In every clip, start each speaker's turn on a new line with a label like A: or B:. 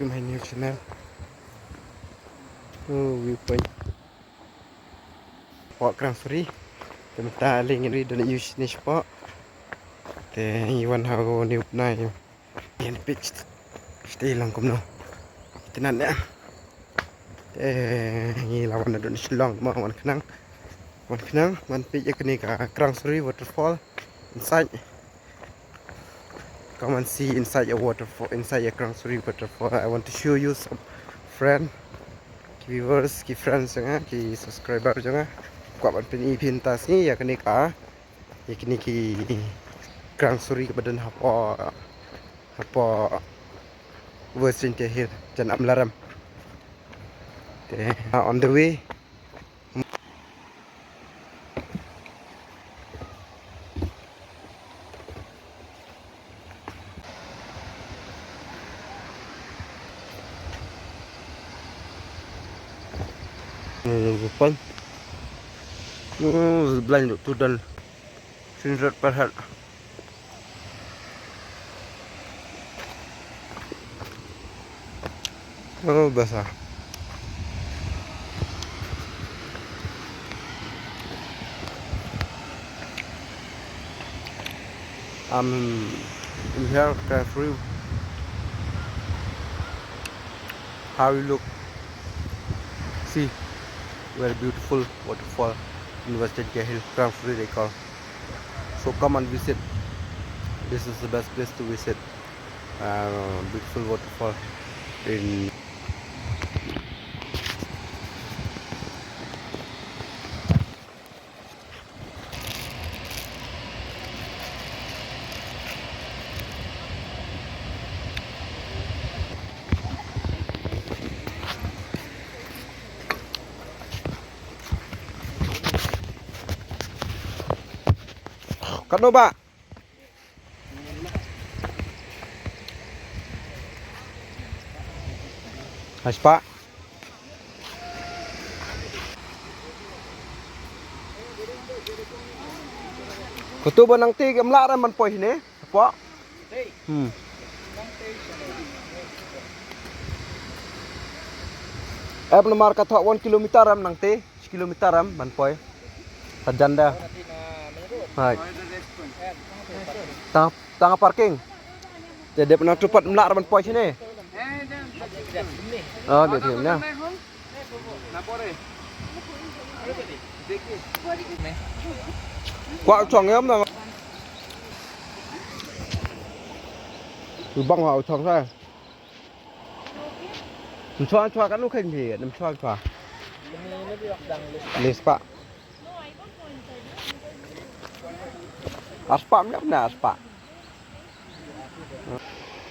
A: to my new channel. Viewpoint. Walk Grand Free. Kita lingin ri dan use ni spot. Te iwan hago ni upna yo. Yan pitch. Stay lang kumno. Tinan ya. Ni lawan na doon silong mo wan kanang. Man pitch kini ka Grand Free waterfall inside. Come and see inside a waterfall, inside a Grand Free waterfall. I want to show you some friend, viewers, friends jangan, subscriber jangan. Kuat man pin ipintas ni ya kini ka, ya kini ki Grand Free kebadan apa version terakhir jan amlaram. On the way. Depan belanja total 100 per head. Basah. In here carefree. How you look? See. Very beautiful waterfall in Western Hill, Grand Free they call. So come and visit. This is the best place to visit. Beautiful waterfall in Kano ba? Haspa. Kutuban ng tig amlaran man po hini. Po. Ep na marka to 1 kilometer ram nang te, 1 kilometer ram man po. Sajanda. Hai. Tanga parking. Jadi pernah cepat melak raman poi sini. Oh, di sini ya. Qua chong em nào. Băng họ chong ra. Mình cho các lúc hình thì mình cho. Lespa. Aspa ni apa aspa?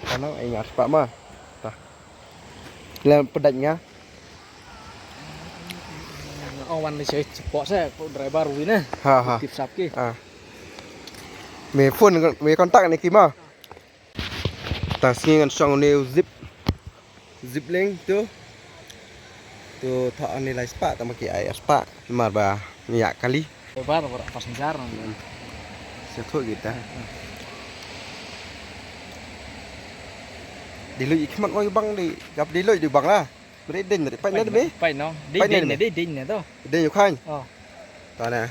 A: Karena ingat aspa mah. Tah. Lem pedangnya.
B: Awan ni saya cepat saya driver wina.
A: Ha.
B: Tip sap ki.
A: Me phone me kontak ni kima. Ta singan song ni zip link tu. Tu thak ni lai spa ta maki ai aspa. Mar ba niak kali.
B: Driver pas njar.
A: Thôi kita. Đi lụi cái mặt ngôi băng đi gặp đi lụi được bằng là để đinh là phải nữa đấy.
B: Phải nó. Đi đinh này đó.
A: Đinh nhiều khanh. Ta nè.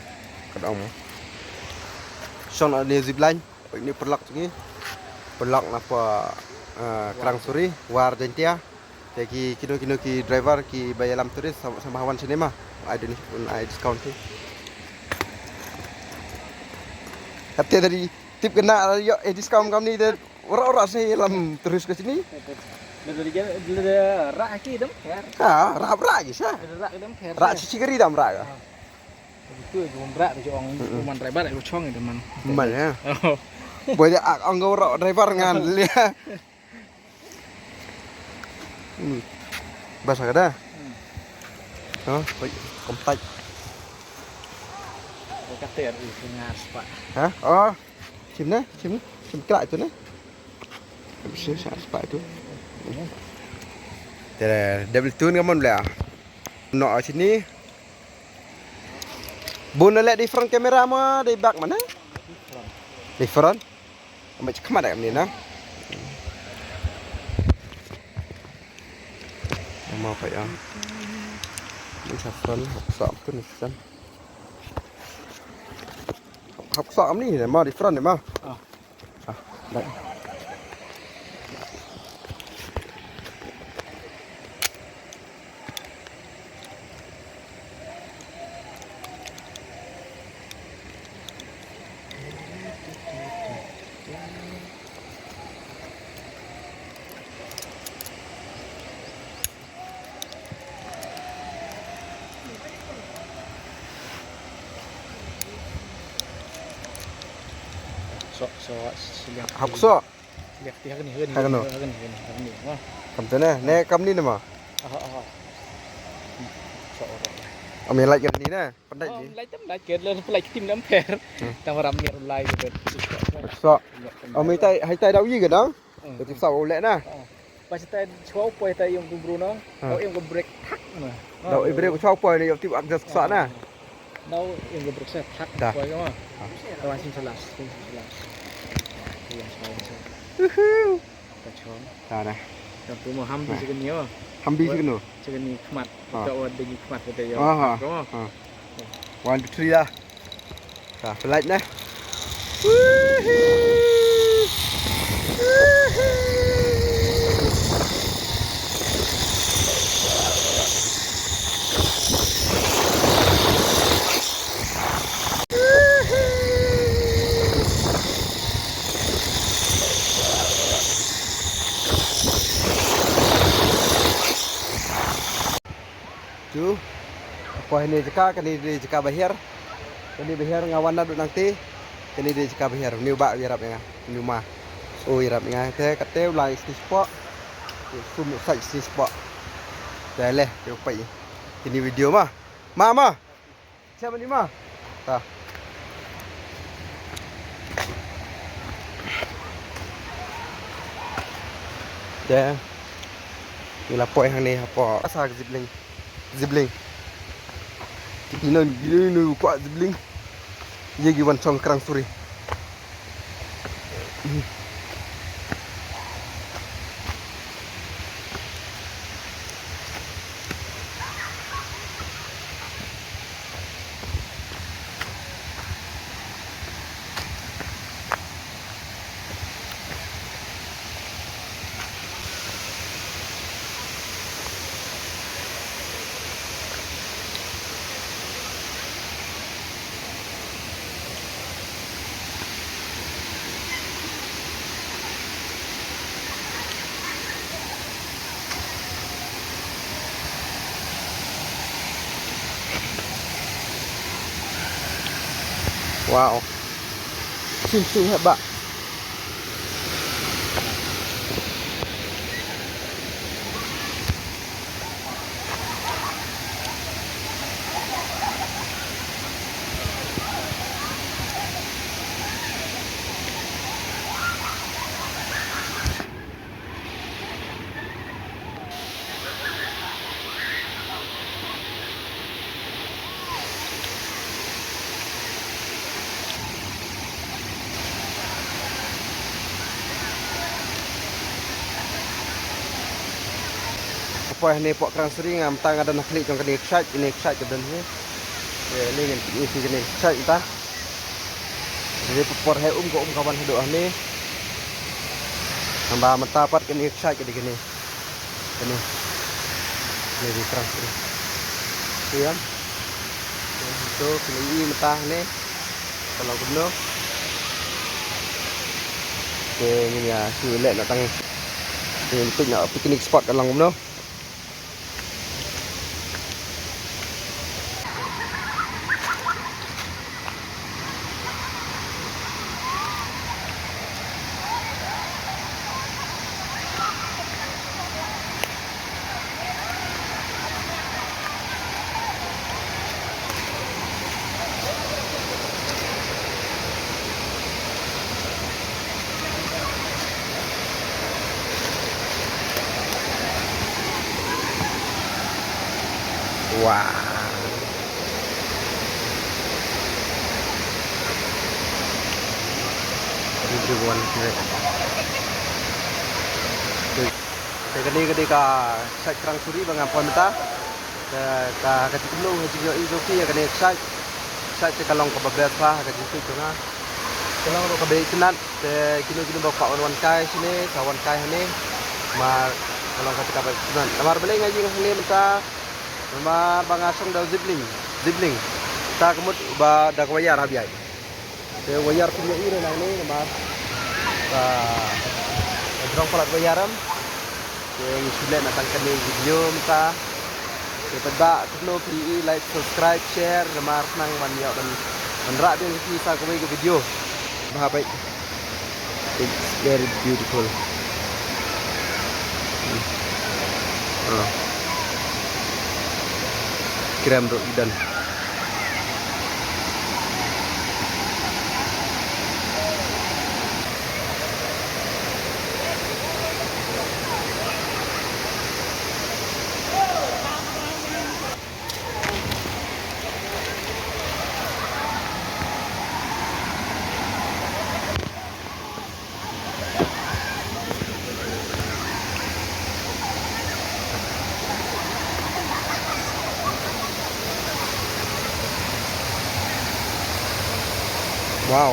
A: Cái ông. Xong là đi zip line. Ini perlak ini. Perlak apa Grand Free war jentia. Jadi kino ki driver ki bayalam turis sama hawan sini mah. I discount tu. Katanya tadi tip kena yo discount kami ni orang-orang saya lam terus ke sini.
B: Dari rak ki dem.
A: Rak je sah. Rak cici keri dam rak.
B: Itu gum rak tu orang man driver lu chong itu man.
A: Man ya. Boleh anggo rak driver ngan dia. Basah kada? Kompak.
B: Kater itu ngas pak.
A: Hah? Oh, chim kelak tu ni. Bisa pak tu. Double tune kamu boleh. Nak sini. Bun lihat di front kamera mah di back mana? Di front. Ambil cekmat kat ni nah. Sama apa ya? Ini saffron học sọm tuh nih san. Học sọm nih mà different này mà. Đấy. Học sọ.
B: Lihat dia kan ni.
A: Kan no.
B: Kan ni. Wah.
A: Cầm tới này, nè cầm đi nè mà.
B: So orang.
A: Ami like cái này nè, phần đấy
B: Oh,
A: gì?
B: lai tem lai ket le lai tim nam per. Tang ram ni lai bet.
A: Học sọ. Ami tay hay tay đâu gì cái đó? Để tiếp sau lẽ nè.
B: Pas tay chau poi tay yang kubru no. Kau yang gebrek thak mà.
A: Đâu ibre của cháu quay này tiếp ăn giật sọ nè.
B: Đâu yang gebrek set thak
A: Dah.
B: poi mah. Tahu sim selas. Yang saya. Kacau.
A: Đó này.
B: Yang tu mah ham di sini yo.
A: Hambi chứ nữa.
B: Sini ni khmat. Kau ada ni khmat kata yo.
A: Aha. 1 2 3 dah. Dah, flight nè. Chú apa ini jeka kani di jeka bahir kani bahir ngawan na duk nanti kani di jeka bahir ni ba wirap nga ni mah oh wirap nga te kate ulai sti spot sum sai sti spot te le te pai ini video mah mama siapa ni mah ta te ni la poi hang ni apa asa zibling Gila kuat zibling. Ye gi wan chong krang suri. Wow. Sing hebat. Apa ni pok kerang seri ngam tang ada nak klik trong kene chat ini chat ke dan ni. Ya ni kan isi kene chat ta. Jadi popor hai ko kawan hidup ni. Nambah mentapat kene chat ke di kene. Kene. Ni di kerang seri. Siam. Itu kene ini mentah ni. Kalau guna. Oke, ini ya sulit nak tang. Ini untuk nak picnic spot kat lang guna. Wow. Everyone here. Gede ka site Kerang Suri bang ampun menta. Ka kati kulu juga izoki ya gede site kalong ka babet pa ka jitu tuna. Kalong ro ka be tenat kini bawa wan kai sini sawan kai ini mar kalong ka ka tenan. Mar beli ngaji ngene menta. Mar bang asong da zibling. Ta kemut ba da wayar habiai. Wayar punya ire nang ni mar. Drong pelat bayaram yang sudah natangkan ni video menta pada kena free like subscribe share remar nang banyak dan menrak dia kisah ke video bahabai it's very beautiful kiram rok idan wow.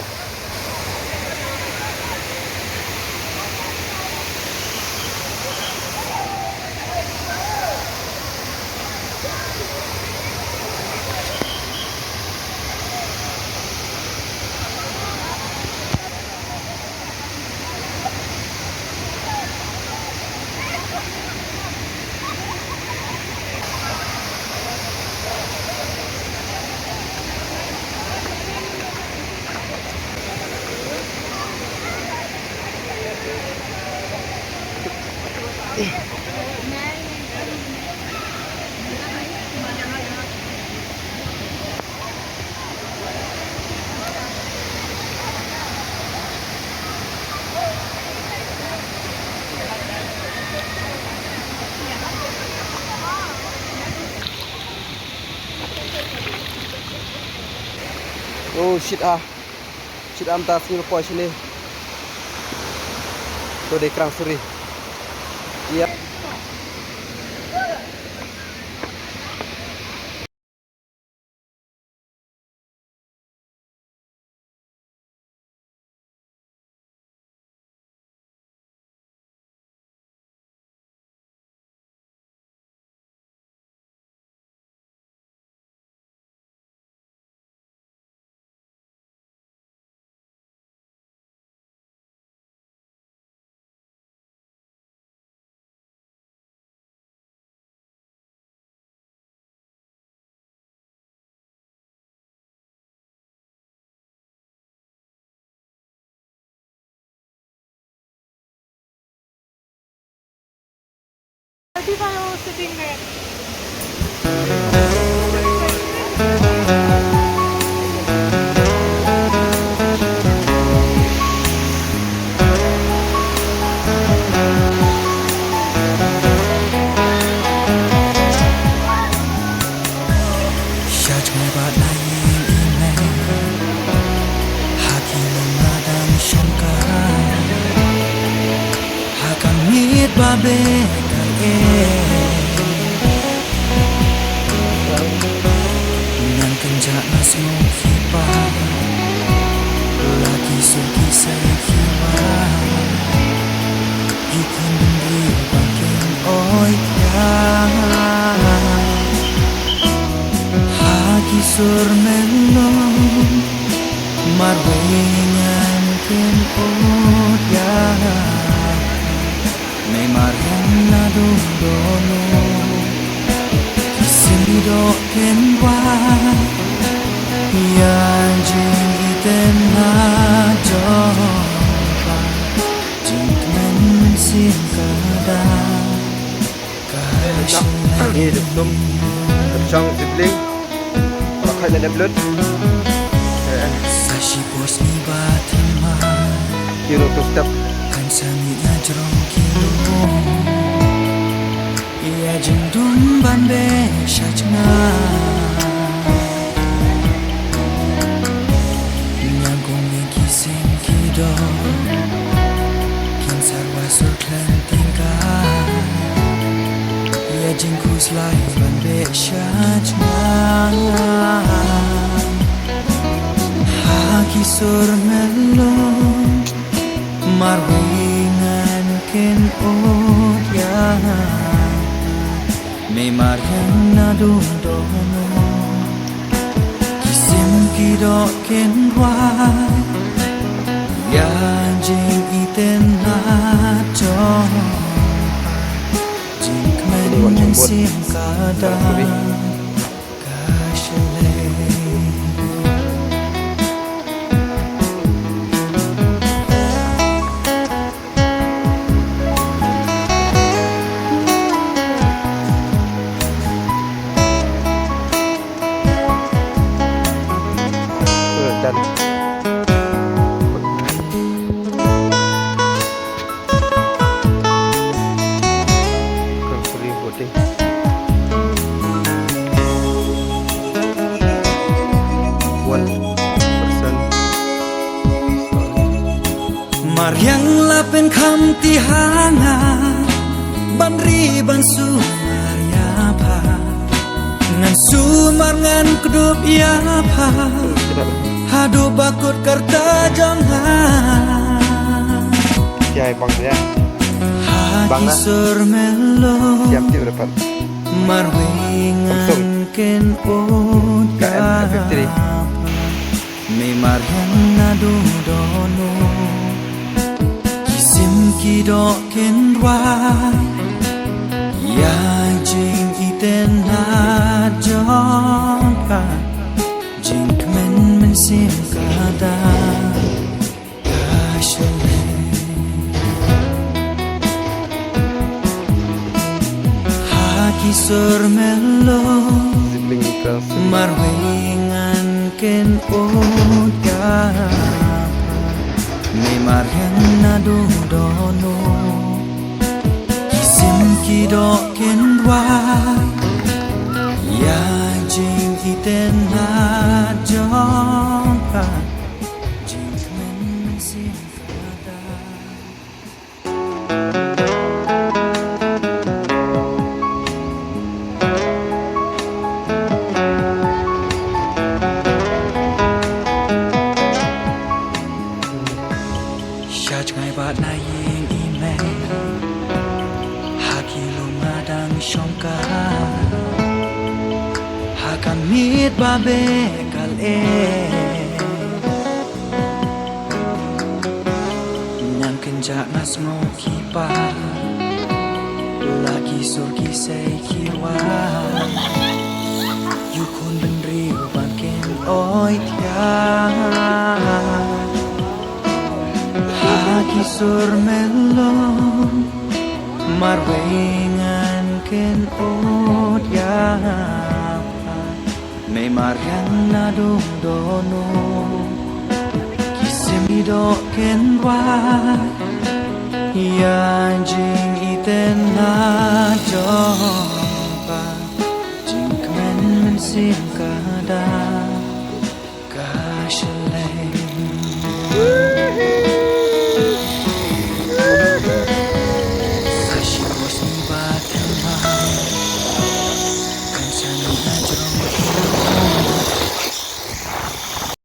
A: Oh shit am tas ni po sini to de Kerang Suri iya
C: If I was sitting there.
D: Babe nan kenja nas mo kipa lagi suki saya kipa ikan beri bagian oi ya hagi sur melon marwengan ken ya May mariana dundono Kisido kenwa Yanjing iten na jompa Jingmen singkada
A: Ini dum tercang sibling pakai lele blood
D: Sashi bos mi batema
A: kilo to step
D: Kan sami ajrong kilo Ia jendum bande shachna Nyangkong yang kising kido Kin sarwa sur klan tingkai jingku selai bande syajna haki sur melon marwingan ken odya me maryan nadum dono kisim kidok ken wa ya jing iten na jo Sim kada kashale
A: dan Krang Suri voting
D: มาเรียงละเป็นคำที่หางาบันรีบันสูมารยาพางานสูมารงันกดุบยาพาhadu bakut kerta jangan
A: Kiai Bang ya
D: Bang sur melo
A: siap di depan
D: marwingan ken oda me maryan nadu dono kisim kidok ken wa ya jing iten na jongka jing men sim kada kashale haki sur melo
A: Zibling Krang Suri
D: marwingan ken oda me maryan nadu dono kisim kidok ken wa ya jing iten na jongka jing men sim kada Syaj ngai bat na ying email haki lumadang syongka hakamit babe kal nang kenja nas mo kipa lagi surki say kiwa yukun ben riu baken oi tiang haki sur melon marwengan ken odya me maryan nadum dono kisim idok ken wa ya jing iten na jompa jing men sim kada